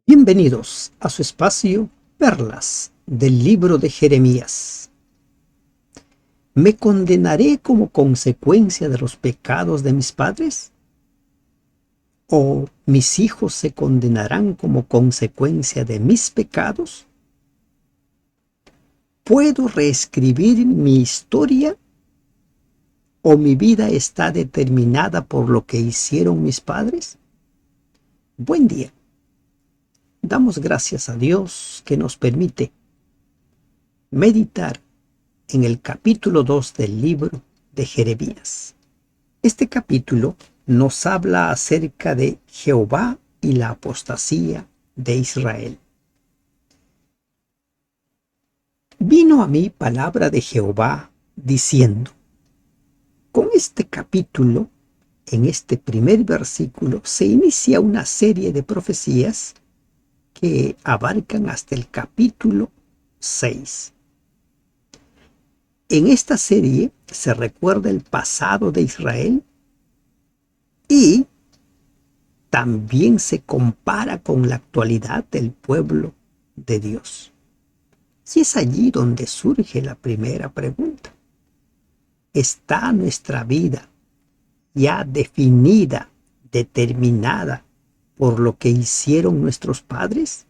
Bienvenidos a su espacio Perlas del libro de Jeremías. ¿Me condenaré como consecuencia de los pecados de mis padres? ¿O mis hijos se condenarán como consecuencia de mis pecados? ¿Puedo reescribir mi historia o mi vida está determinada por lo que hicieron mis padres? Buen día. Damos gracias a Dios que nos permite meditar en el capítulo 2 del libro de Jeremías. Este capítulo nos habla acerca de Jehová y la apostasía de Israel. Vino a mí palabra de Jehová diciendo, con este capítulo, en este primer versículo, se inicia una serie de profecías que abarcan hasta el capítulo 6. En esta serie se recuerda el pasado de Israel y también se compara con la actualidad del pueblo de Dios. Y es allí donde surge la primera pregunta. ¿Está nuestra vida ya definida, determinada por lo que hicieron nuestros padres?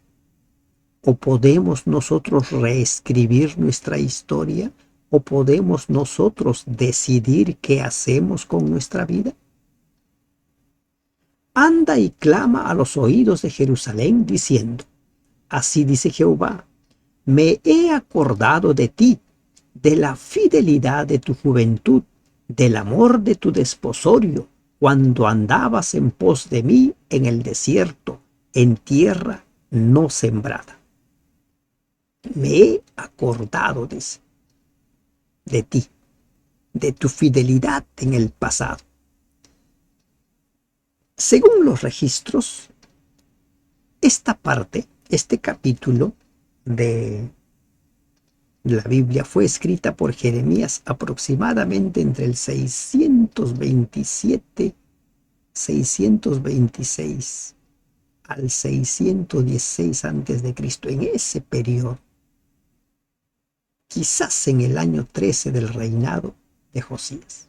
¿O podemos nosotros reescribir nuestra historia? ¿O podemos nosotros decidir qué hacemos con nuestra vida? Anda y clama a los oídos de Jerusalén diciendo, así dice Jehová, me he acordado de ti, de la fidelidad de tu juventud, del amor de tu desposorio, cuando andabas en pos de mí en el desierto, en tierra no sembrada. Me he acordado, dice, de ti, de tu fidelidad en el pasado. Según los registros, esta parte, este capítulo de la Biblia fue escrita por Jeremías aproximadamente entre el 626 al 616 antes de Cristo, en ese periodo, quizás en el año 13 del reinado de Josías.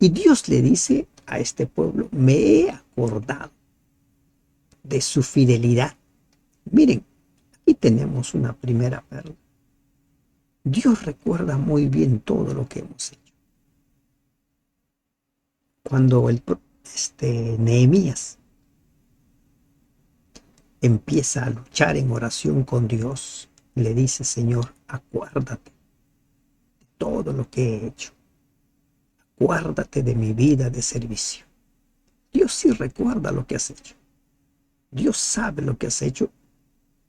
Y Dios le dice a este pueblo, me he acordado de su fidelidad. Miren, aquí tenemos una primera perla. Dios recuerda muy bien todo lo que hemos hecho. Cuando Nehemías empieza a luchar en oración con Dios, le dice, Señor, acuérdate de todo lo que he hecho. Acuérdate de mi vida de servicio. Dios sí recuerda lo que has hecho. Dios sabe lo que has hecho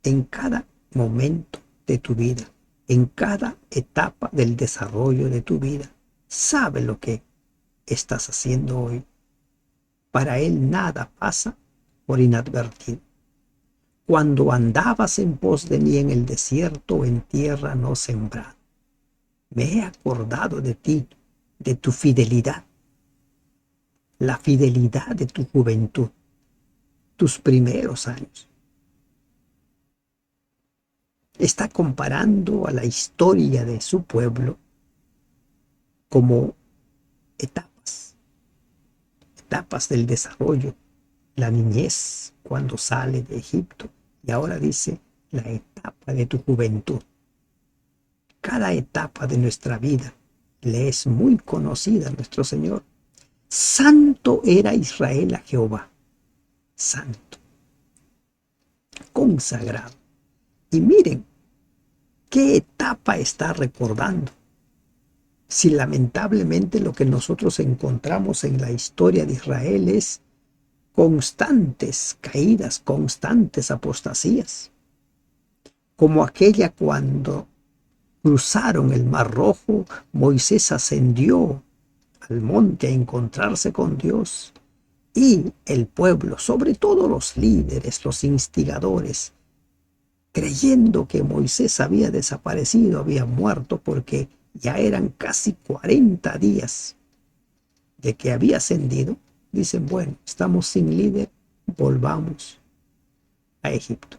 en cada momento de tu vida, en cada etapa del desarrollo de tu vida. Sabe lo que estás haciendo hoy. Para Él nada pasa por inadvertido. Cuando andabas en pos de mí en el desierto, en tierra no sembrada, me he acordado de ti, de tu fidelidad, la fidelidad de tu juventud, tus primeros años. Está comparando a la historia de su pueblo como etapas del desarrollo, la niñez cuando sale de Egipto, y ahora dice la etapa de tu juventud. Cada etapa de nuestra vida le es muy conocida a nuestro Señor. Santo era Israel a Jehová, santo, consagrado. Y miren, ¿qué etapa está recordando? Si lamentablemente lo que nosotros encontramos en la historia de Israel es constantes caídas, constantes apostasías, como aquella cuando cruzaron el Mar Rojo, Moisés ascendió al monte a encontrarse con Dios y el pueblo, sobre todo los líderes, los instigadores, creyendo que Moisés había desaparecido, había muerto, porque ya eran casi 40 días de que había ascendido, dicen, bueno, estamos sin líder, volvamos a Egipto.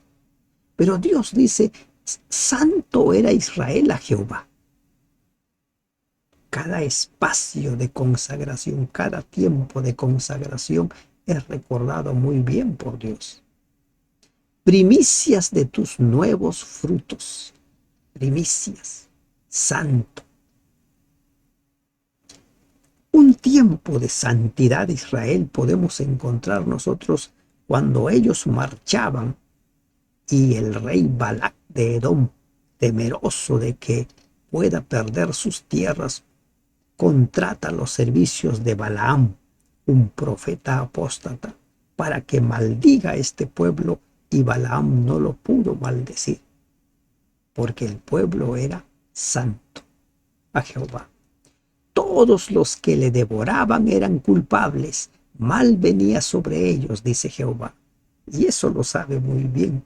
Pero Dios dice, santo era Israel a Jehová. Cada espacio de consagración, cada tiempo de consagración es recordado muy bien por Dios. Primicias de tus nuevos frutos, primicias, santo. Un tiempo de santidad de Israel podemos encontrar nosotros cuando ellos marchaban y el rey Balac de Edom, temeroso de que pueda perder sus tierras, contrata los servicios de Balaam, un profeta apóstata, para que maldiga a este pueblo, y Balaam no lo pudo maldecir, porque el pueblo era santo a Jehová. Todos los que le devoraban eran culpables, mal venía sobre ellos, dice Jehová. Y eso lo sabe muy bien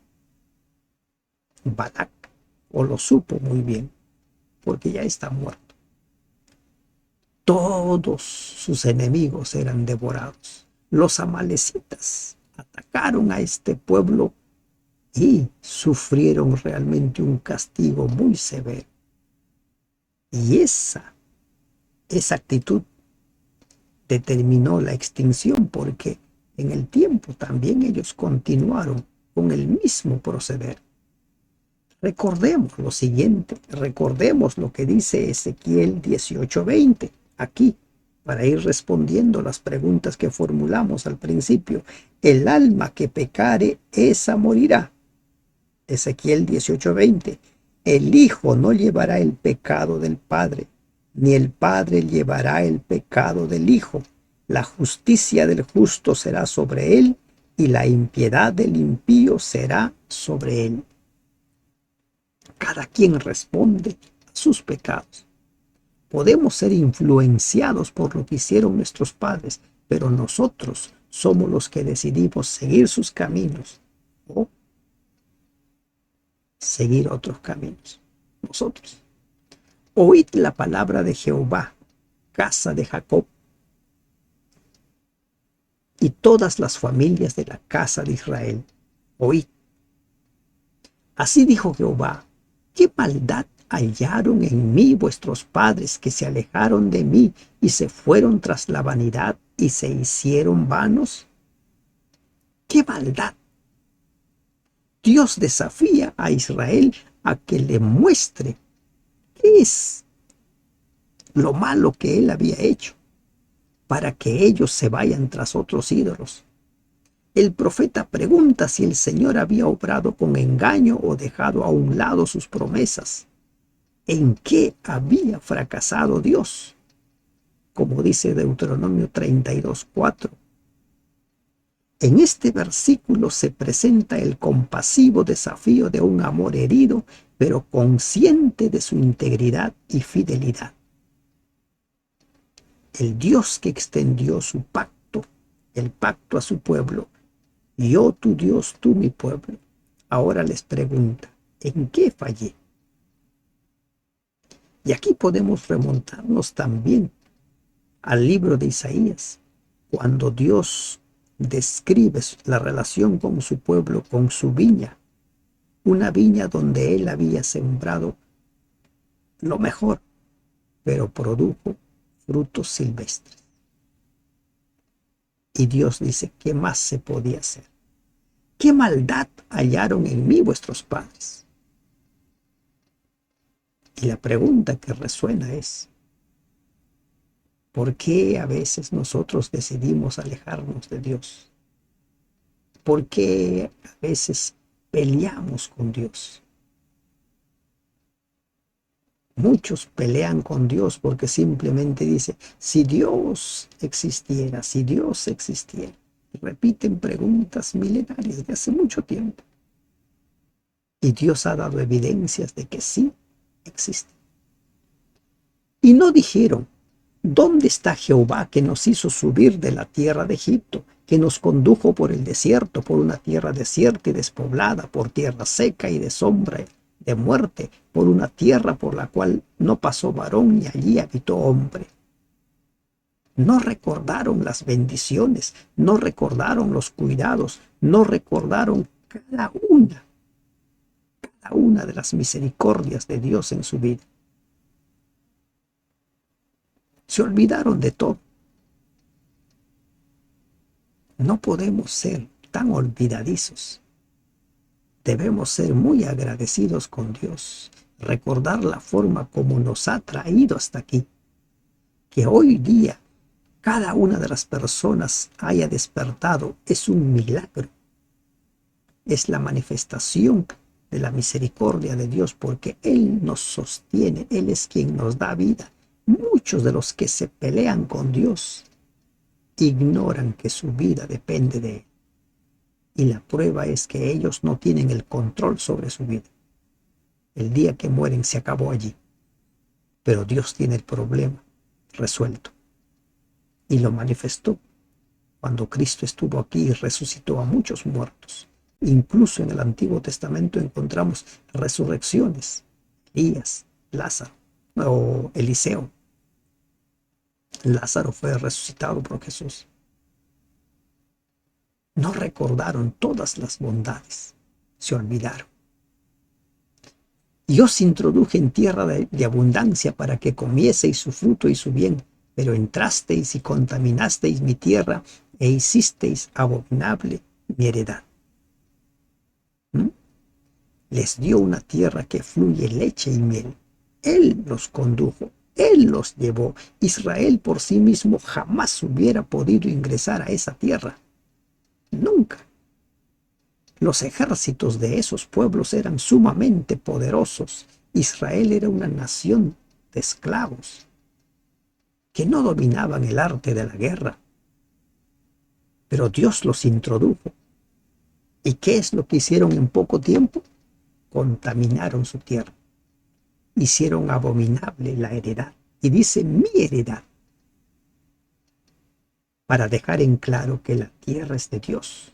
Balac, o lo supo muy bien, porque ya está muerto. Todos sus enemigos eran devorados. Los amalecitas atacaron a este pueblo y sufrieron realmente un castigo muy severo. Y esa actitud determinó la extinción, porque en el tiempo también ellos continuaron con el mismo proceder. Recordemos lo siguiente, recordemos lo que dice Ezequiel 18:20 aquí, para ir respondiendo las preguntas que formulamos al principio. El alma que pecare, esa morirá. Ezequiel 18:20. El Hijo no llevará el pecado del Padre, ni el Padre llevará el pecado del Hijo. La justicia del justo será sobre él, y la impiedad del impío será sobre él. Cada quien responde a sus pecados. Podemos ser influenciados por lo que hicieron nuestros padres, pero nosotros somos los que decidimos seguir sus caminos o seguir otros caminos. Nosotros. Oíd la palabra de Jehová, casa de Jacob, y todas las familias de la casa de Israel. Oíd. Así dijo Jehová: ¿qué maldad hallaron en mí vuestros padres, que se alejaron de mí y se fueron tras la vanidad y se hicieron vanos? ¡Qué maldad! Dios desafía a Israel a que le muestre qué es lo malo que él había hecho, para que ellos se vayan tras otros ídolos. El profeta pregunta si el Señor había obrado con engaño o dejado a un lado sus promesas. ¿En qué había fracasado Dios? Como dice Deuteronomio 32:4. En este versículo se presenta el compasivo desafío de un amor herido, pero consciente de su integridad y fidelidad. El Dios que extendió su pacto, el pacto a su pueblo: yo tu Dios, tú mi pueblo. Ahora les pregunta: ¿en qué fallé? Y aquí podemos remontarnos también al libro de Isaías, cuando Dios describe la relación con su pueblo, con su viña, una viña donde él había sembrado lo mejor, pero produjo frutos silvestres. Y Dios dice: ¿qué más se podía hacer? ¿Qué maldad hallaron en mí vuestros padres? Y la pregunta que resuena es: ¿por qué a veces nosotros decidimos alejarnos de Dios? ¿Por qué a veces peleamos con Dios? Muchos pelean con Dios porque simplemente dicen: si Dios existiera, si Dios existiera. Y repiten preguntas milenarias de hace mucho tiempo. Y Dios ha dado evidencias de que sí existe. Y no dijeron: ¿dónde está Jehová, que nos hizo subir de la tierra de Egipto, que nos condujo por el desierto, por una tierra desierta y despoblada, por tierra seca y de sombra de muerte, por una tierra por la cual no pasó varón ni allí habitó hombre? No recordaron las bendiciones, no recordaron los cuidados, no recordaron cada una de las misericordias de Dios en su vida. Se olvidaron de todo. No podemos ser tan olvidadizos. Debemos ser muy agradecidos con Dios, recordar la forma como nos ha traído hasta aquí, que hoy día cada una de las personas haya despertado es un milagro. Es la manifestación de la misericordia de Dios, porque Él nos sostiene, Él es quien nos da vida. Muchos de los que se pelean con Dios ignoran que su vida depende de Él. Y la prueba es que ellos no tienen el control sobre su vida. El día que mueren se acabó allí. Pero Dios tiene el problema resuelto. Y lo manifestó cuando Cristo estuvo aquí y resucitó a muchos muertos. Incluso en el Antiguo Testamento encontramos resurrecciones. Elías, Lázaro o Eliseo. Lázaro fue resucitado por Jesús. No recordaron todas las bondades, se olvidaron. Y os introduje en tierra de abundancia para que comieseis su fruto y su bien, pero entrasteis y contaminasteis mi tierra e hicisteis abominable mi heredad. Les dio una tierra que fluye leche y miel. Él los condujo, Él los llevó. Israel por sí mismo jamás hubiera podido ingresar a esa tierra. Nunca. Los ejércitos de esos pueblos eran sumamente poderosos. Israel era una nación de esclavos que no dominaban el arte de la guerra. Pero Dios los introdujo. ¿Y qué es lo que hicieron en poco tiempo? Contaminaron su tierra. Hicieron abominable la heredad. Y dice mi heredad. Para dejar en claro que la tierra es de Dios.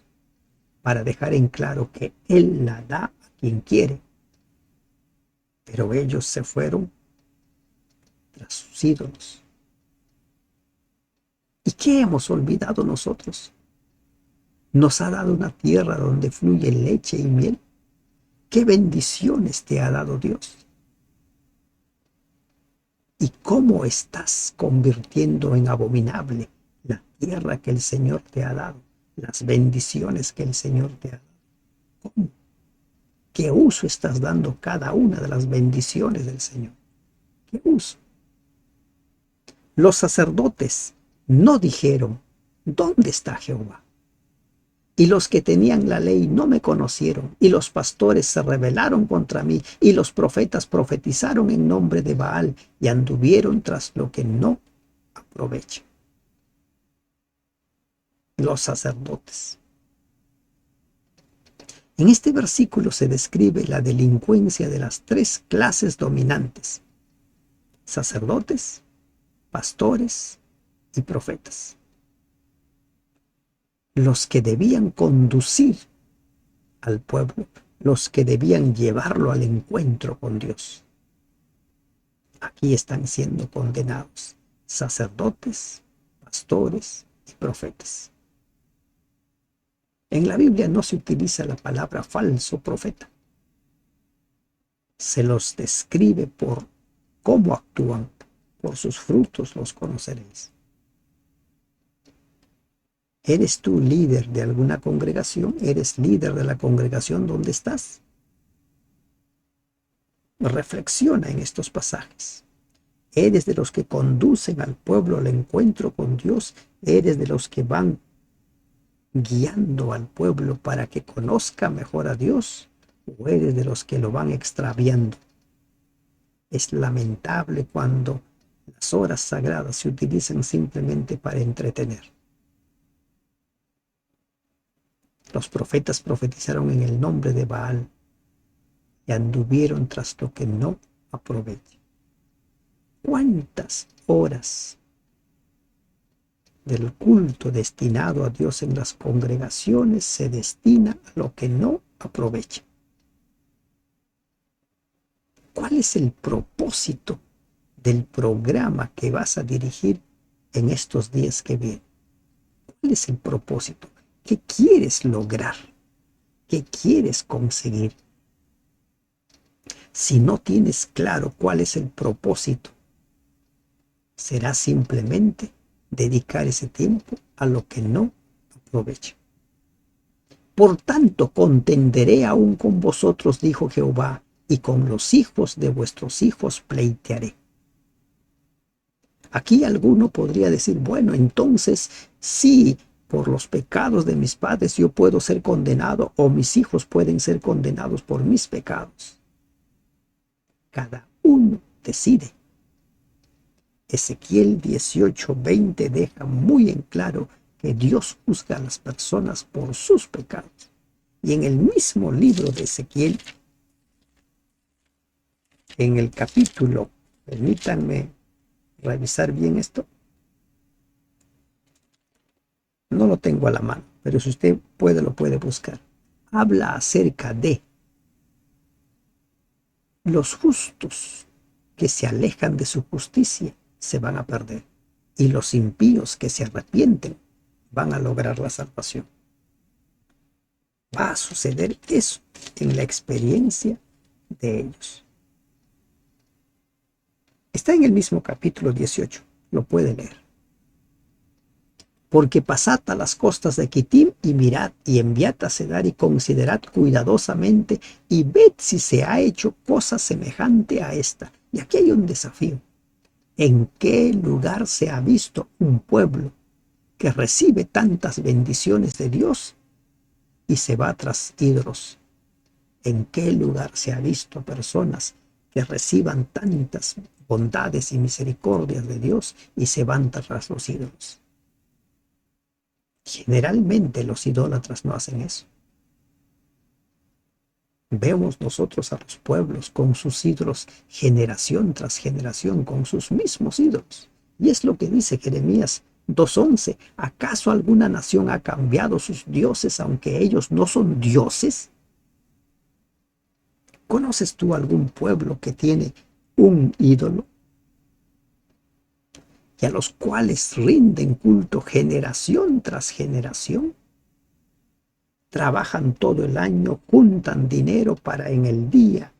Para dejar en claro que Él la da a quien quiere. Pero ellos se fueron tras sus ídolos. ¿Y qué hemos olvidado nosotros? Nos ha dado una tierra donde fluye leche y miel. ¿Qué bendiciones te ha dado Dios? ¿Y cómo estás convirtiendo en abominable la tierra que el Señor te ha dado? Las bendiciones que el Señor te ha dado. ¿Cómo? ¿Qué uso estás dando cada una de las bendiciones del Señor? ¿Qué uso? Los sacerdotes no dijeron, ¿dónde está Jehová? Y los que tenían la ley no me conocieron, y los pastores se rebelaron contra mí, y los profetas profetizaron en nombre de Baal, y anduvieron tras lo que no aprovecha. Los sacerdotes. En este versículo se describe la delincuencia de las tres clases dominantes: sacerdotes, pastores y profetas. Los que debían conducir al pueblo, los que debían llevarlo al encuentro con Dios. Aquí están siendo condenados sacerdotes, pastores y profetas. En la Biblia no se utiliza la palabra falso profeta. Se los describe por cómo actúan, por sus frutos los conoceréis. ¿Eres tú líder de alguna congregación? ¿Eres líder de la congregación donde estás? Reflexiona en estos pasajes. ¿Eres de los que conducen al pueblo al encuentro con Dios? ¿Eres de los que van guiando al pueblo para que conozca mejor a Dios? ¿O eres de los que lo van extraviando? Es lamentable cuando las horas sagradas se utilizan simplemente para entretener. Los profetas profetizaron en el nombre de Baal y anduvieron tras lo que no aprovecha. ¿Cuántas horas del culto destinado a Dios en las congregaciones se destina a lo que no aprovecha? ¿Cuál es el propósito del programa que vas a dirigir en estos días que vienen? ¿Cuál es el propósito? ¿Qué quieres lograr? ¿Qué quieres conseguir? Si no tienes claro cuál es el propósito, será simplemente dedicar ese tiempo a lo que no aprovecha. Por tanto, contenderé aún con vosotros, dijo Jehová, y con los hijos de vuestros hijos pleitearé. Aquí alguno podría decir, bueno, entonces sí, por los pecados de mis padres yo puedo ser condenado o mis hijos pueden ser condenados por mis pecados. Cada uno decide. Ezequiel 18:20 deja muy en claro que Dios juzga a las personas por sus pecados. Y en el mismo libro de Ezequiel, en el capítulo, permítanme revisar bien esto, no lo tengo a la mano, pero si usted puede, lo puede buscar. Habla acerca de los justos que se alejan de su justicia, se van a perder. Y los impíos que se arrepienten van a lograr la salvación. Va a suceder eso en la experiencia de ellos. Está en el mismo capítulo 18, lo puede leer. Porque pasad a las costas de Quitim y mirad y enviad a Cedar y considerad cuidadosamente y ved si se ha hecho cosa semejante a esta. Y aquí hay un desafío. ¿En qué lugar se ha visto un pueblo que recibe tantas bendiciones de Dios y se va tras ídolos? ¿En qué lugar se ha visto personas que reciban tantas bondades y misericordias de Dios y se van tras los ídolos? Generalmente los idólatras no hacen eso. Vemos nosotros a los pueblos con sus ídolos generación tras generación, con sus mismos ídolos. Y es lo que dice Jeremías 2:11. ¿Acaso alguna nación ha cambiado sus dioses aunque ellos no son dioses? ¿Conoces tú algún pueblo que tiene un ídolo y a los cuales rinden culto generación tras generación? Trabajan todo el año, juntan dinero para en el día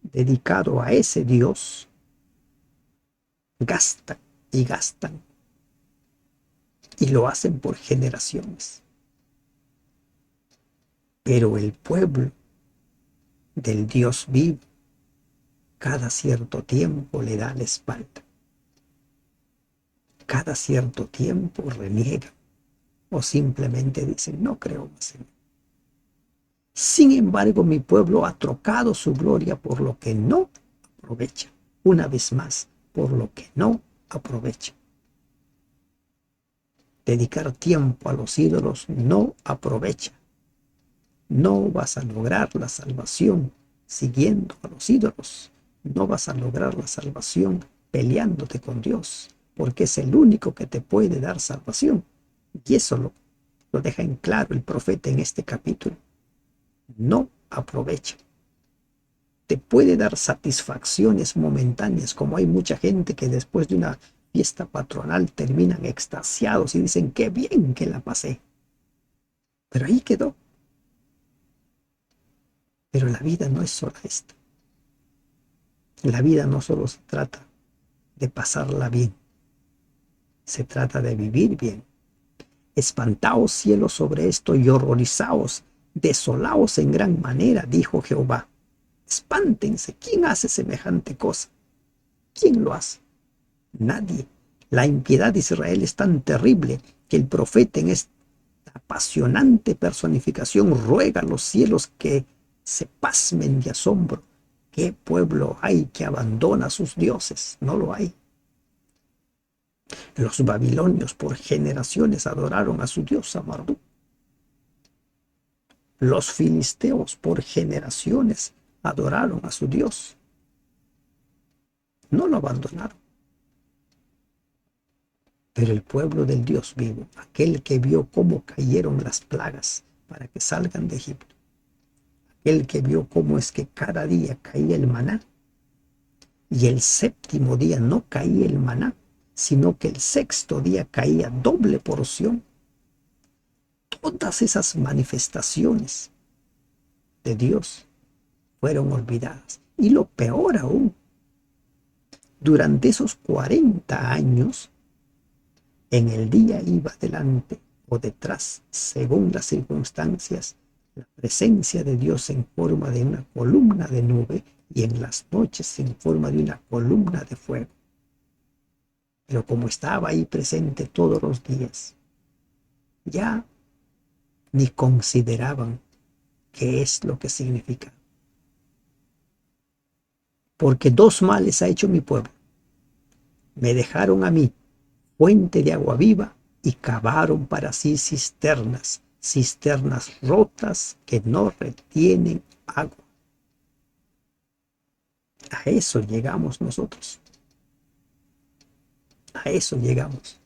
dedicado a ese Dios, gastan y gastan y lo hacen por generaciones. Pero el pueblo del Dios vivo cada cierto tiempo le da la espalda. Cada cierto tiempo reniega o simplemente dicen no creo más en él. Sin embargo, mi pueblo ha trocado su gloria por lo que no aprovecha. Una vez más, por lo que no aprovecha. Dedicar tiempo a los ídolos no aprovecha. No vas a lograr la salvación siguiendo a los ídolos. No vas a lograr la salvación peleándote con Dios, porque es el único que te puede dar salvación. Y eso lo deja en claro el profeta en este capítulo. No aprovecha. Te puede dar satisfacciones momentáneas, como hay mucha gente que después de una fiesta patronal terminan extasiados y dicen qué bien que la pasé. Pero ahí quedó. Pero la vida no es solo esta. La vida no solo se trata de pasarla bien, se trata de vivir bien. Espantaos cielos sobre esto y horrorizaos, desolaos en gran manera, dijo Jehová. Espántense, ¿quién hace semejante cosa? ¿Quién lo hace? Nadie. La impiedad de Israel es tan terrible que el profeta en esta apasionante personificación ruega a los cielos que se pasmen de asombro. ¿Qué pueblo hay que abandona a sus dioses? No lo hay. Los babilonios por generaciones adoraron a su diosa Marduk. Los filisteos por generaciones adoraron a su dios. No lo abandonaron. Pero el pueblo del Dios vivo, aquel que vio cómo cayeron las plagas para que salgan de Egipto, aquel que vio cómo es que cada día caía el maná y el séptimo día no caía el maná, sino que el sexto día caía doble porción. Todas esas manifestaciones de Dios fueron olvidadas. Y lo peor aún, durante esos 40 años, en el día iba delante o detrás, según las circunstancias, la presencia de Dios en forma de una columna de nube y en las noches en forma de una columna de fuego. Pero como estaba ahí presente todos los días, ya ni consideraban qué es lo que significa. Porque dos males ha hecho mi pueblo. Me dejaron a mí fuente de agua viva y cavaron para sí cisternas, cisternas rotas que no retienen agua. A eso llegamos nosotros. A eso llegamos.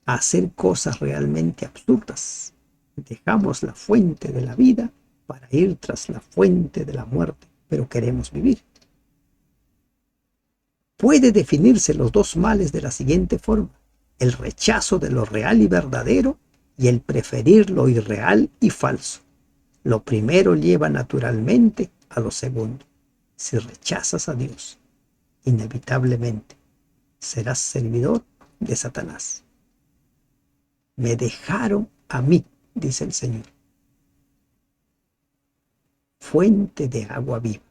A hacer cosas realmente absurdas. Dejamos la fuente de la vida para ir tras la fuente de la muerte, pero queremos vivir. Puede definirse los dos males de la siguiente forma: el rechazo de lo real y verdadero y el preferir lo irreal y falso. Lo primero lleva naturalmente a lo segundo. Si rechazas a Dios, inevitablemente serás servidor de Satanás. Me dejaron a mí, dice el Señor, fuente de agua viva.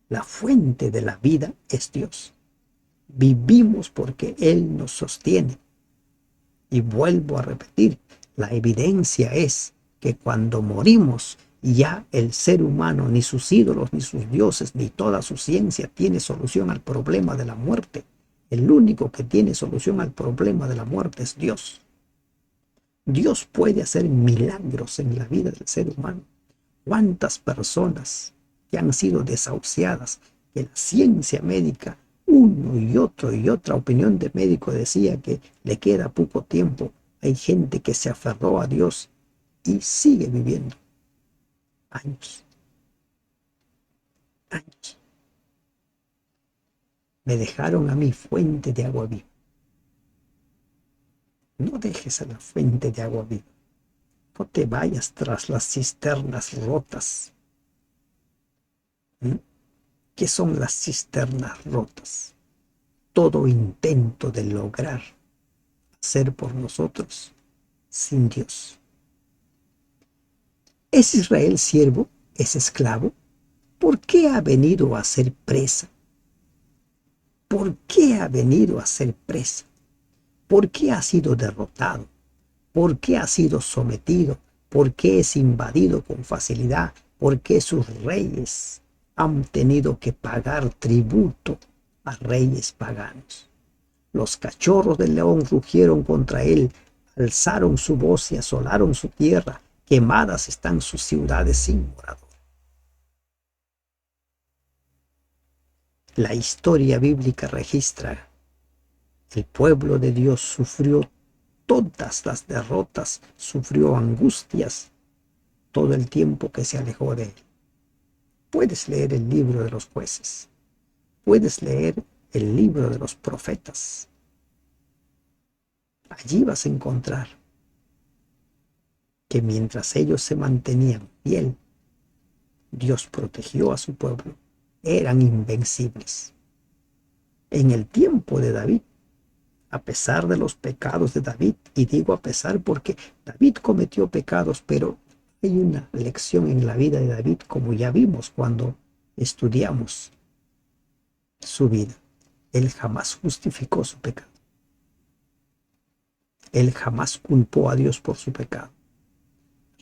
La fuente de la vida es Dios. Vivimos porque Él nos sostiene. Y vuelvo a repetir, la evidencia es que cuando morimos, ya el ser humano, ni sus ídolos, ni sus dioses, ni toda su ciencia tiene solución al problema de la muerte. El único que tiene solución al problema de la muerte es Dios. Dios puede hacer milagros en la vida del ser humano. ¿Cuántas personas que han sido desahuciadas, que la ciencia médica, uno y otra opinión de médico decía que le queda poco tiempo? Hay gente que se aferró a Dios y sigue viviendo años, años. Me dejaron a mi fuente de agua viva. No dejes a la fuente de agua viva. No te vayas tras las cisternas rotas. ¿Qué son las cisternas rotas? Todo intento de lograr hacer por nosotros sin Dios. ¿Es Israel siervo? ¿Es esclavo? ¿Por qué ha venido a ser presa? ¿Por qué ha venido a ser presa? ¿Por qué ha sido derrotado? ¿Por qué ha sido sometido? ¿Por qué es invadido con facilidad? ¿Por qué sus reyes han tenido que pagar tributo a reyes paganos? Los cachorros del león rugieron contra él, alzaron su voz y asolaron su tierra. Quemadas están sus ciudades sin morador. La historia bíblica registra: el pueblo de Dios sufrió todas las derrotas, sufrió angustias todo el tiempo que se alejó de él. Puedes leer el libro de los jueces, puedes leer el libro de los profetas. Allí vas a encontrar que mientras ellos se mantenían fiel, Dios protegió a su pueblo. Eran invencibles. En el tiempo de David, a pesar de los pecados de David, y digo a pesar porque David cometió pecados, pero hay una lección en la vida de David, como ya vimos cuando estudiamos su vida. Él jamás justificó su pecado. Él jamás culpó a Dios por su pecado.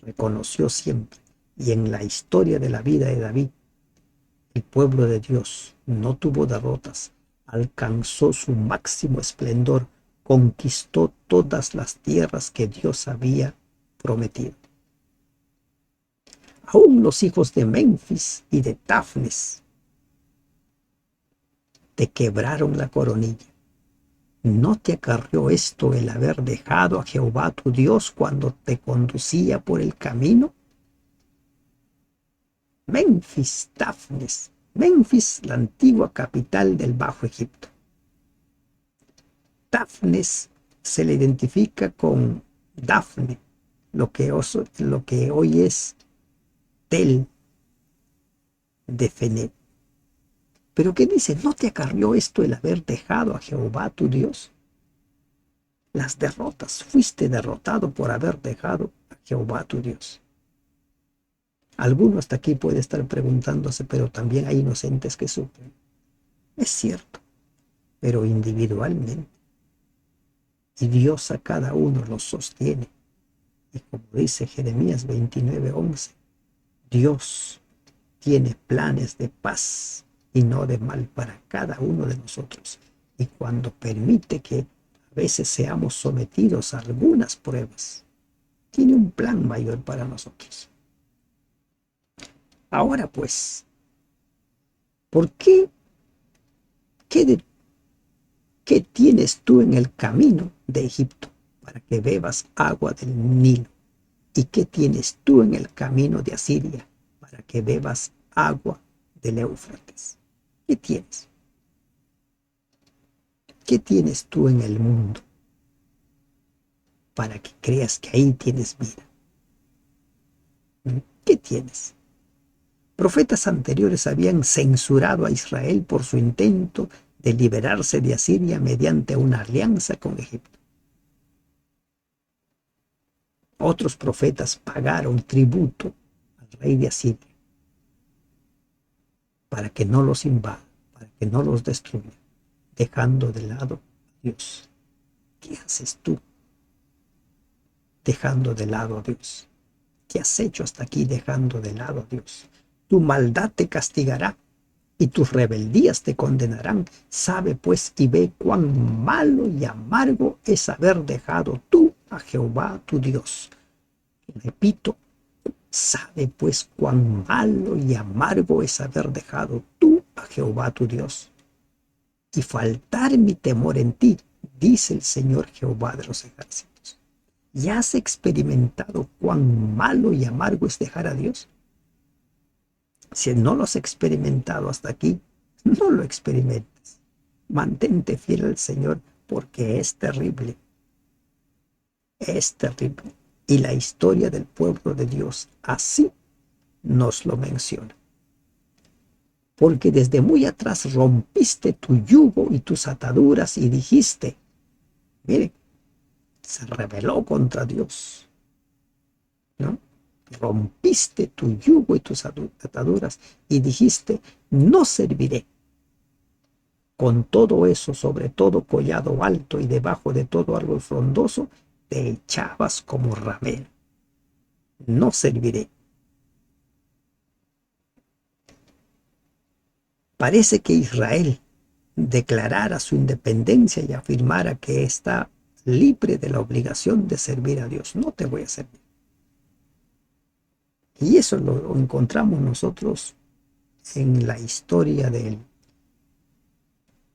Reconoció siempre. Y en la historia de la vida de David, el pueblo de Dios no tuvo derrotas, alcanzó su máximo esplendor, conquistó todas las tierras que Dios había prometido. Aún los hijos de Menfis y de Tafnes te quebraron la coronilla. ¿No te acarrió esto el haber dejado a Jehová tu Dios cuando te conducía por el camino? Menfis, Tafnes. Menfis, la antigua capital del Bajo Egipto. Tafnes se le identifica con Dafne, lo que hoy es Tel de Fenet. Pero ¿qué dice? ¿No te acarrió esto el haber dejado a Jehová tu Dios? Las derrotas, fuiste derrotado por haber dejado a Jehová tu Dios. Alguno hasta aquí puede estar preguntándose, pero también hay inocentes que sufren. Es cierto, pero individualmente. Y Dios a cada uno los sostiene. Y como dice Jeremías 29:11, Dios tiene planes de paz y no de mal para cada uno de nosotros. Y cuando permite que a veces seamos sometidos a algunas pruebas, tiene un plan mayor para nosotros. Ahora pues, ¿por qué? ¿Qué tienes tú en el camino de Egipto para que bebas agua del Nilo? ¿Y qué tienes tú en el camino de Asiria para que bebas agua del Éufrates? ¿Qué tienes? ¿Qué tienes tú en el mundo para que creas que ahí tienes vida? ¿Qué tienes? Profetas anteriores habían censurado a Israel por su intento de liberarse de Asiria mediante una alianza con Egipto. Otros profetas pagaron tributo al rey de Asiria para que no los invada, para que no los destruya, dejando de lado a Dios. ¿Qué haces tú dejando de lado a Dios? ¿Qué has hecho hasta aquí dejando de lado a Dios? Tu maldad te castigará y tus rebeldías te condenarán. Sabe pues y ve cuán malo y amargo es haber dejado tú a Jehová tu Dios. Repito, sabe pues cuán malo y amargo es haber dejado tú a Jehová tu Dios y faltar mi temor en ti, dice el Señor Jehová de los ejércitos. ¿Ya has experimentado cuán malo y amargo es dejar a Dios? Si no lo has experimentado hasta aquí, no lo experimentes. Mantente fiel al Señor porque es terrible. Es terrible. Y la historia del pueblo de Dios así nos lo menciona. Porque desde muy atrás rompiste tu yugo y tus ataduras y dijiste, mire, se rebeló contra Dios, ¿no? Rompiste tu yugo y tus ataduras y dijiste, no serviré. Con todo eso, sobre todo collado alto y debajo de todo árbol frondoso, te echabas como ramero. No serviré. Parece que Israel declarara su independencia y afirmara que está libre de la obligación de servir a Dios. No te voy a servir. Y eso lo encontramos nosotros en la historia del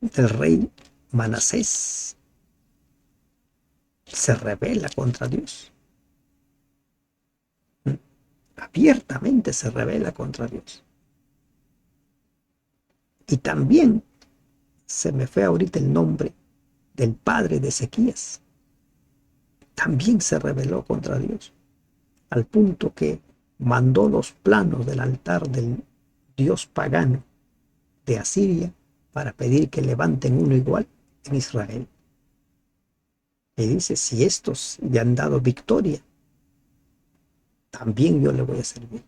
rey Manasés. Se rebela contra Dios. Abiertamente se rebela contra Dios. Y también se me fue ahorita el nombre del padre de Ezequías. También se rebeló contra Dios, al punto que mandó los planos del altar del dios pagano de Asiria para pedir que levanten uno igual en Israel. Y dice, si estos le han dado victoria, también yo le voy a servir.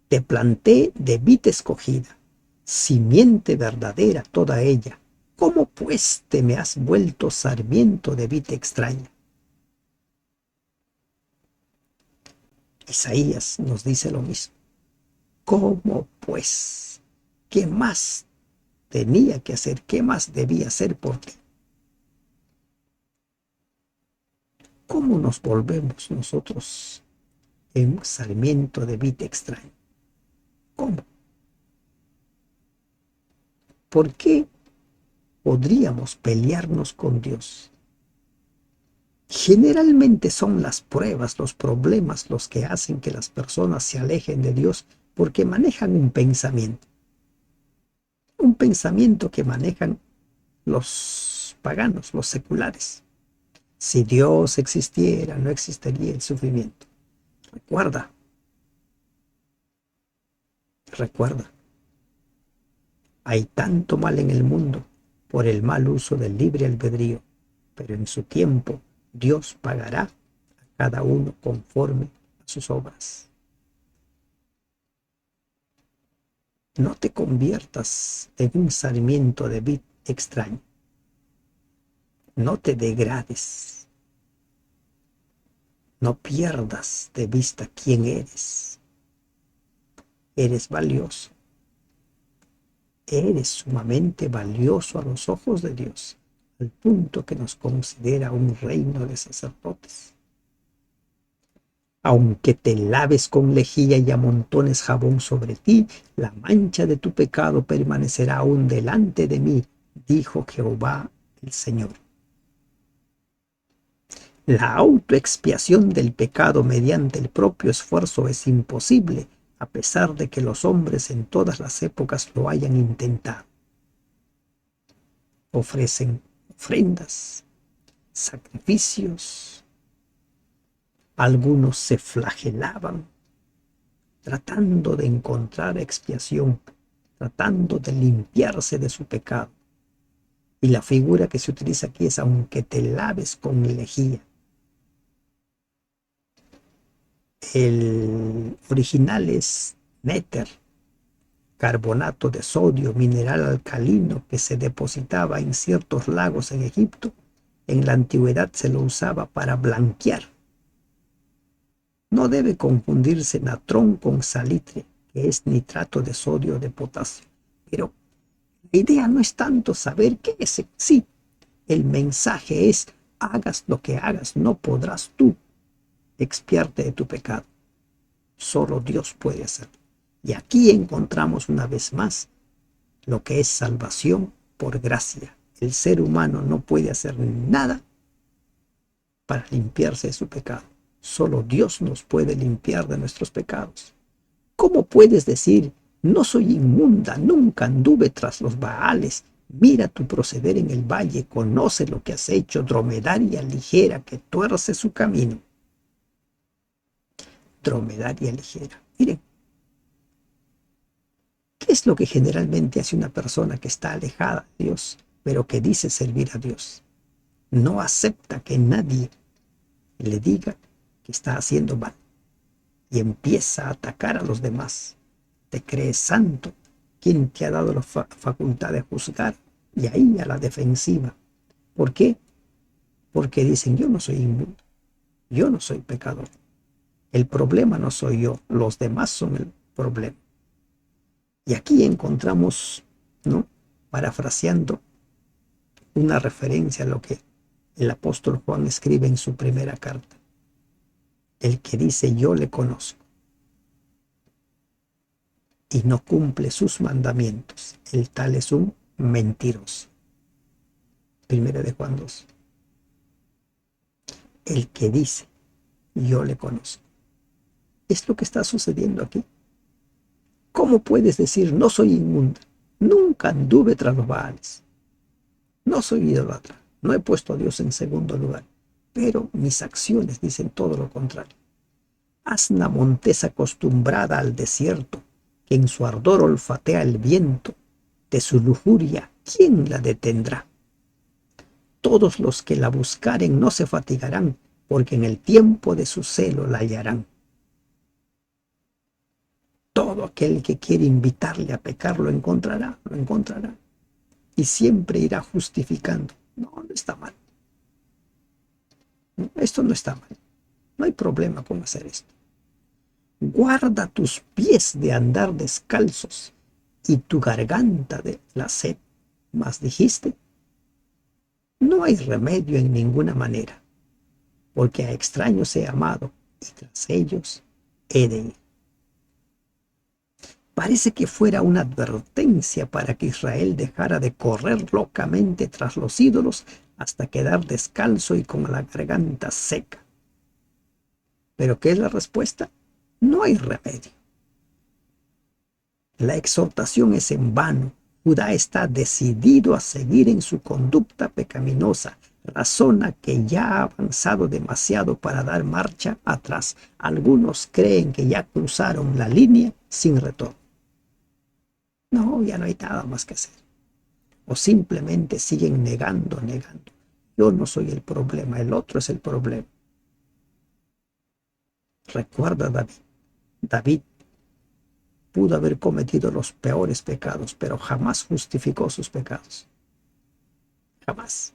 Te planté de vid escogida, simiente verdadera toda ella. ¿Cómo pues te me has vuelto sarmiento de vid extraña? Isaías nos dice lo mismo. ¿Cómo pues? ¿Qué más tenía que hacer? ¿Qué más debía hacer por ti? ¿Cómo nos volvemos nosotros en un sarmiento de vid extraño? ¿Cómo? ¿Por qué podríamos pelearnos con Dios? Generalmente son las pruebas, los problemas los que hacen que las personas se alejen de Dios porque manejan un pensamiento que manejan los paganos, los seculares. Si Dios existiera, no existiría el sufrimiento. Recuerda, Recuerda, hay tanto mal en el mundo por el mal uso del libre albedrío, pero en su tiempo Dios pagará a cada uno conforme a sus obras. No te conviertas en un sarmiento de vid extraño. No te degrades. No pierdas de vista quién eres. Eres valioso. Eres sumamente valioso a los ojos de Dios, al punto que nos considera un reino de sacerdotes. Aunque te laves con lejía y amontones jabón sobre ti, la mancha de tu pecado permanecerá aún delante de mí, dijo Jehová el Señor. La autoexpiación del pecado mediante el propio esfuerzo es imposible, a pesar de que los hombres en todas las épocas lo hayan intentado. Ofrecen ofrendas, sacrificios. Algunos se flagelaban tratando de encontrar expiación, tratando de limpiarse de su pecado. Y la figura que se utiliza aquí es aunque te laves con lejía. El original es néter, carbonato de sodio, mineral alcalino que se depositaba en ciertos lagos en Egipto. En la antigüedad se lo usaba para blanquear. No debe confundirse natrón con salitre, que es nitrato de sodio o de potasio. Pero la idea no es tanto saber qué es en sí. El mensaje es, hagas lo que hagas, no podrás tú expiarte de tu pecado. Solo Dios puede hacerlo. Y aquí encontramos una vez más lo que es salvación por gracia. El ser humano no puede hacer nada para limpiarse de su pecado. Solo Dios nos puede limpiar de nuestros pecados. ¿Cómo puedes decir, no soy inmunda, nunca anduve tras los Baales? Mira tu proceder en el valle, conoce lo que has hecho, dromedaria ligera que tuerce su camino. Dromedaria ligera. Miren, ¿qué es lo que generalmente hace una persona que está alejada de Dios, pero que dice servir a Dios? No acepta que nadie le diga que está haciendo mal y empieza a atacar a los demás. Te crees santo. ¿Quién te ha dado la facultad de juzgar? Y ahí a la defensiva. ¿Por qué? Porque dicen, yo no soy inmundo, yo no soy pecador. El problema no soy yo, los demás son el problema. Y aquí encontramos, ¿no?, parafraseando, una referencia a lo que el apóstol Juan escribe en su primera carta. El que dice yo le conozco y no cumple sus mandamientos, el tal es un mentiroso. Primera de Juan 2. El que dice yo le conozco. Es lo que está sucediendo aquí. ¿Cómo puedes decir no soy inmunda? Nunca anduve tras los Baales. No soy idólatra. No he puesto a Dios en segundo lugar. Pero mis acciones dicen todo lo contrario. Asna montesa acostumbrada al desierto, que en su ardor olfatea el viento, de su lujuria, ¿quién la detendrá? Todos los que la buscaren no se fatigarán, porque en el tiempo de su celo la hallarán. Todo aquel que quiere invitarle a pecar lo encontrará, lo encontrará. Y siempre irá justificando. No, no está mal. Esto no está mal. No hay problema con hacer esto. Guarda tus pies de andar descalzos y tu garganta de la sed. Mas dijiste, no hay remedio en ninguna manera, porque a extraños he amado y tras ellos he de ir. Parece que fuera una advertencia para que Israel dejara de correr locamente tras los ídolos hasta quedar descalzo y con la garganta seca. ¿Pero qué es la respuesta? No hay remedio. La exhortación es en vano. Judá está decidido a seguir en su conducta pecaminosa. Razona que ya ha avanzado demasiado para dar marcha atrás. Algunos creen que ya cruzaron la línea sin retorno. No, ya no hay nada más que hacer. O simplemente siguen negando, negando. Yo no soy el problema, el otro es el problema. Recuerda, David. David pudo haber cometido los peores pecados, pero jamás justificó sus pecados. Jamás.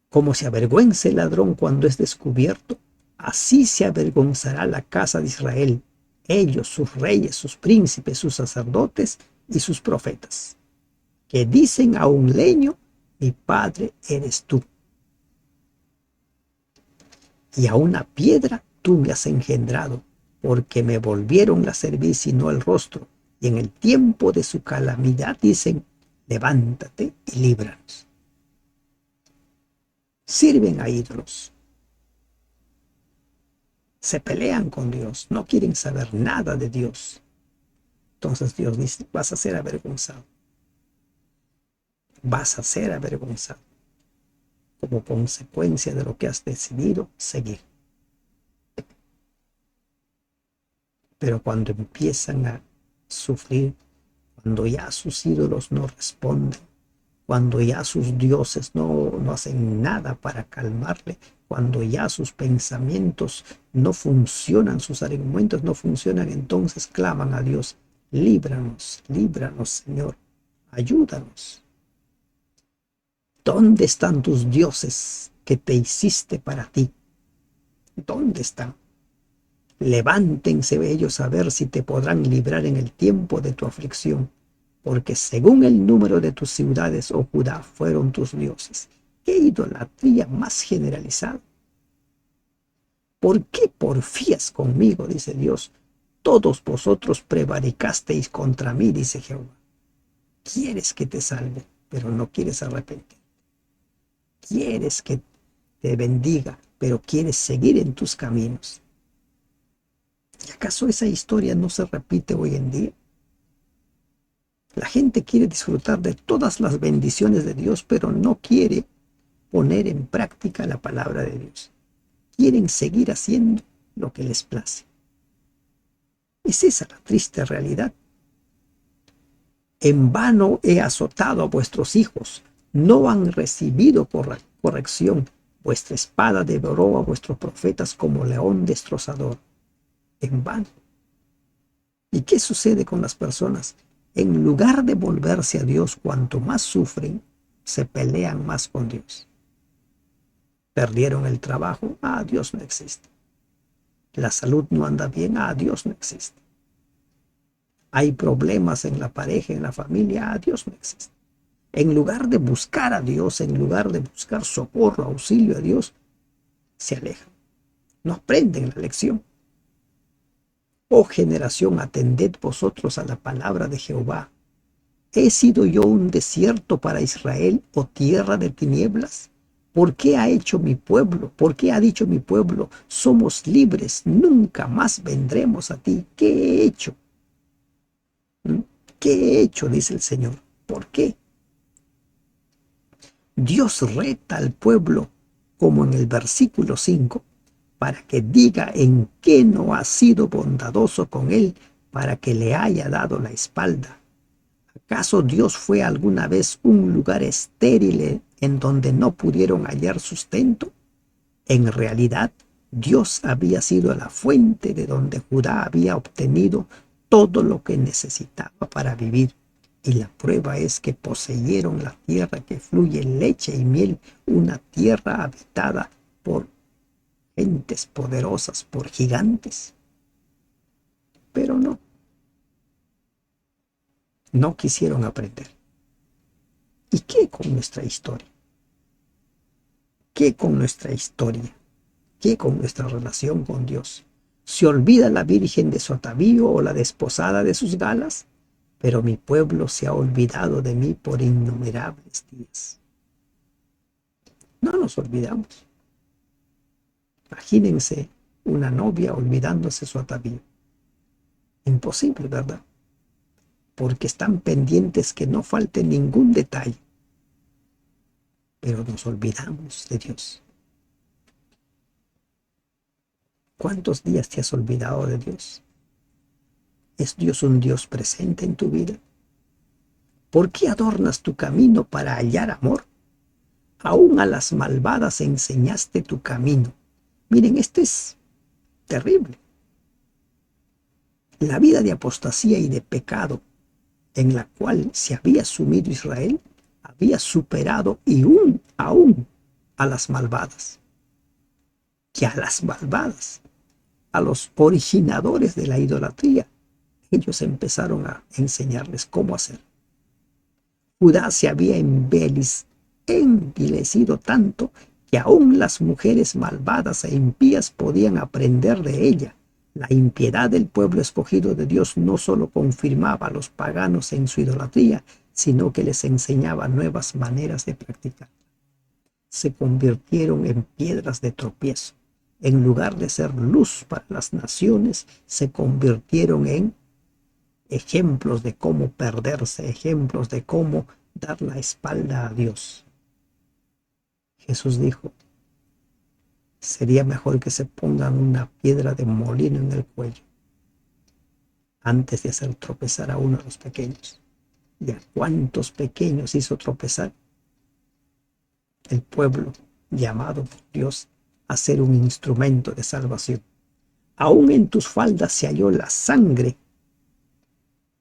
Como se avergüenza el ladrón cuando es descubierto, así se avergonzará la casa de Israel, ellos, sus reyes, sus príncipes, sus sacerdotes y sus profetas, que dicen a un leño, mi padre eres tú, y a una piedra tú me has engendrado, porque me volvieron la cerviz y no el rostro, y en el tiempo de su calamidad dicen, levántate y líbranos. Sirven a ídolos, se pelean con Dios, no quieren saber nada de Dios. Entonces Dios dice, vas a ser avergonzado, vas a ser avergonzado como consecuencia de lo que has decidido seguir. Pero cuando empiezan a sufrir, cuando ya sus ídolos no responden, cuando ya sus dioses no hacen nada para calmarle, cuando ya sus pensamientos no funcionan, sus argumentos no funcionan, entonces claman a Dios, líbranos, líbranos, Señor, ayúdanos. ¿Dónde están tus dioses que te hiciste para ti? ¿Dónde están? Levántense ellos a ver si te podrán librar en el tiempo de tu aflicción, porque según el número de tus ciudades, oh Judá, fueron tus dioses. ¡Qué idolatría más generalizada! ¿Por qué porfías conmigo? Dice Dios. Todos vosotros prevaricasteis contra mí, dice Jehová. Quieres que te salve, pero no quieres arrepentir. Quieres que te bendiga, pero quieres seguir en tus caminos. ¿Y acaso esa historia no se repite hoy en día? La gente quiere disfrutar de todas las bendiciones de Dios, pero no quiere poner en práctica la palabra de Dios. Quieren seguir haciendo lo que les place. Es esa la triste realidad. En vano he azotado a vuestros hijos, no han recibido corrección. Vuestra espada devoró a vuestros profetas como león destrozador. En vano. ¿Y qué sucede con las personas? En lugar de volverse a Dios, cuanto más sufren, se pelean más con Dios. Perdieron el trabajo, Dios no existe. La salud no anda bien, Dios no existe. Hay problemas en la pareja, en la familia, Dios no existe. En lugar de buscar a Dios, en lugar de buscar socorro, auxilio a Dios, se alejan. No aprenden la lección. Oh generación, atended vosotros a la palabra de Jehová. ¿He sido yo un desierto para Israel o tierra de tinieblas? ¿Por qué ha hecho mi pueblo? ¿Por qué ha dicho mi pueblo? Somos libres, nunca más vendremos a ti. ¿Qué he hecho? ¿Qué he hecho? Dice el Señor. ¿Por qué? Dios reta al pueblo, como en el versículo 5, para que diga en qué no ha sido bondadoso con él, para que le haya dado la espalda. ¿Acaso Dios fue alguna vez un lugar estéril en donde no pudieron hallar sustento? En realidad, Dios había sido la fuente de donde Judá había obtenido todo lo que necesitaba para vivir. Y la prueba es que poseyeron la tierra que fluye leche y miel, una tierra habitada por gentes poderosas, por gigantes. Pero no quisieron aprender. ¿Y qué con nuestra historia? ¿Qué con nuestra historia? ¿Qué con nuestra relación con Dios? ¿Se olvida la Virgen de su atavío o la desposada de sus galas? Pero mi pueblo se ha olvidado de mí por innumerables días. No nos olvidamos. Imagínense una novia olvidándose su atavío. Imposible, ¿verdad? Porque están pendientes que no falte ningún detalle. Pero nos olvidamos de Dios. ¿Cuántos días te has olvidado de Dios? ¿Es Dios un Dios presente en tu vida? ¿Por qué adornas tu camino para hallar amor? Aún a las malvadas enseñaste tu camino. Miren, esto es terrible. La vida de apostasía y de pecado en la cual se había sumido Israel había superado y aún a las malvadas. Que a las malvadas, a los originadores de la idolatría, ellos empezaron a enseñarles cómo hacer. Judá se había envilecido tanto que aún las mujeres malvadas e impías podían aprender de ella. La impiedad del pueblo escogido de Dios no solo confirmaba a los paganos en su idolatría, sino que les enseñaba nuevas maneras de practicar. Se convirtieron en piedras de tropiezo. En lugar de ser luz para las naciones, se convirtieron en ejemplos de cómo perderse, ejemplos de cómo dar la espalda a Dios. Jesús dijo, sería mejor que se pongan una piedra de molino en el cuello antes de hacer tropezar a uno de los pequeños. ¿Y a cuántos pequeños hizo tropezar? El pueblo llamado por Dios a ser un instrumento de salvación. Aún en tus faldas se halló la sangre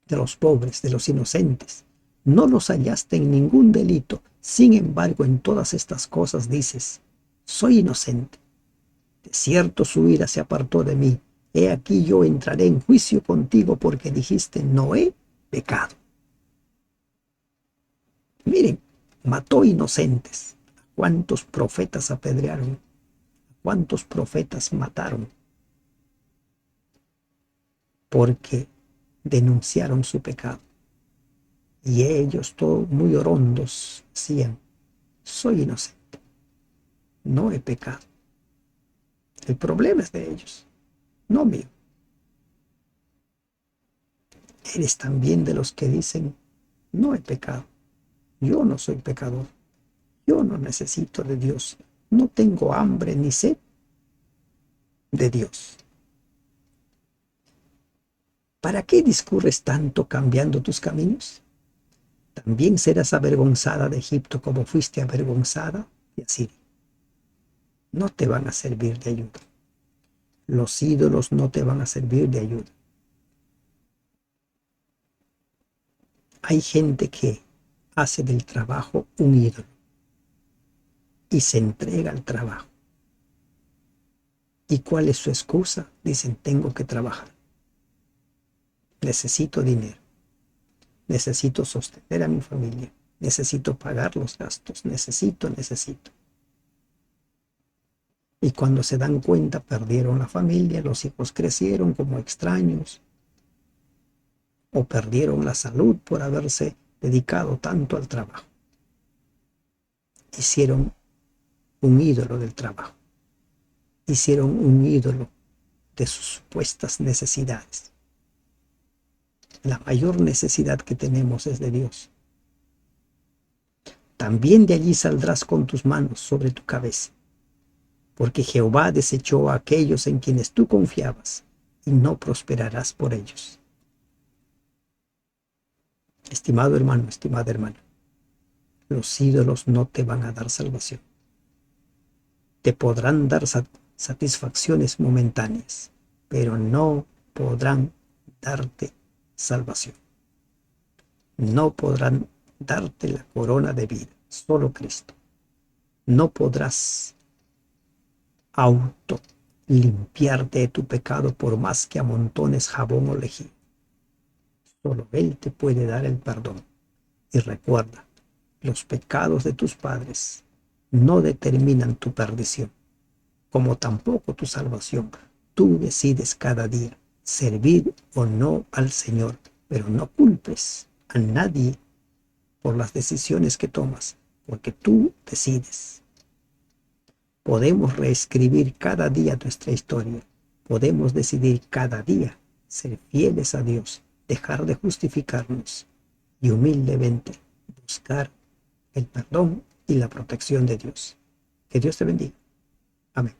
de los pobres, de los inocentes. No los hallaste en ningún delito. Sin embargo, en todas estas cosas dices, soy inocente. De cierto su ira se apartó de mí. He aquí yo entraré en juicio contigo porque dijiste, no he pecado. Miren, mató inocentes. ¿Cuántos profetas apedrearon? ¿Cuántos profetas mataron? Porque denunciaron su pecado. Y ellos, todos muy orondos, decían, soy inocente, no he pecado. El problema es de ellos, no mío. Eres también de los que dicen, no he pecado, yo no soy pecador, yo no necesito de Dios, no tengo hambre ni sed de Dios. ¿Para qué discurres tanto cambiando tus caminos? También serás avergonzada de Egipto como fuiste avergonzada de Asiria. No te van a servir de ayuda. Los ídolos no te van a servir de ayuda. Hay gente que hace del trabajo un ídolo y se entrega al trabajo. ¿Y cuál es su excusa? Dicen, tengo que trabajar. Necesito dinero. Necesito sostener a mi familia. Necesito pagar los gastos. Necesito. Y cuando se dan cuenta, perdieron la familia, los hijos crecieron como extraños, o perdieron la salud por haberse dedicado tanto al trabajo. Hicieron un ídolo del trabajo. Hicieron un ídolo de sus supuestas necesidades. La mayor necesidad que tenemos es de Dios. También de allí saldrás con tus manos sobre tu cabeza, porque Jehová desechó a aquellos en quienes tú confiabas, y no prosperarás por ellos. Estimado hermano, estimada hermana, los ídolos no te van a dar salvación. Te podrán dar satisfacciones momentáneas, pero no podrán darte salvación. No podrán darte la corona de vida, solo Cristo. No podrás limpiarte de tu pecado por más que amontones jabón o lejía. Solo Él te puede dar el perdón. Y recuerda, los pecados de tus padres no determinan tu perdición, como tampoco tu salvación. Tú decides cada día servir o no al Señor, pero no culpes a nadie por las decisiones que tomas, porque tú decides. Podemos reescribir cada día nuestra historia. Podemos decidir cada día ser fieles a Dios, dejar de justificarnos y humildemente buscar el perdón y la protección de Dios. Que Dios te bendiga. Amén.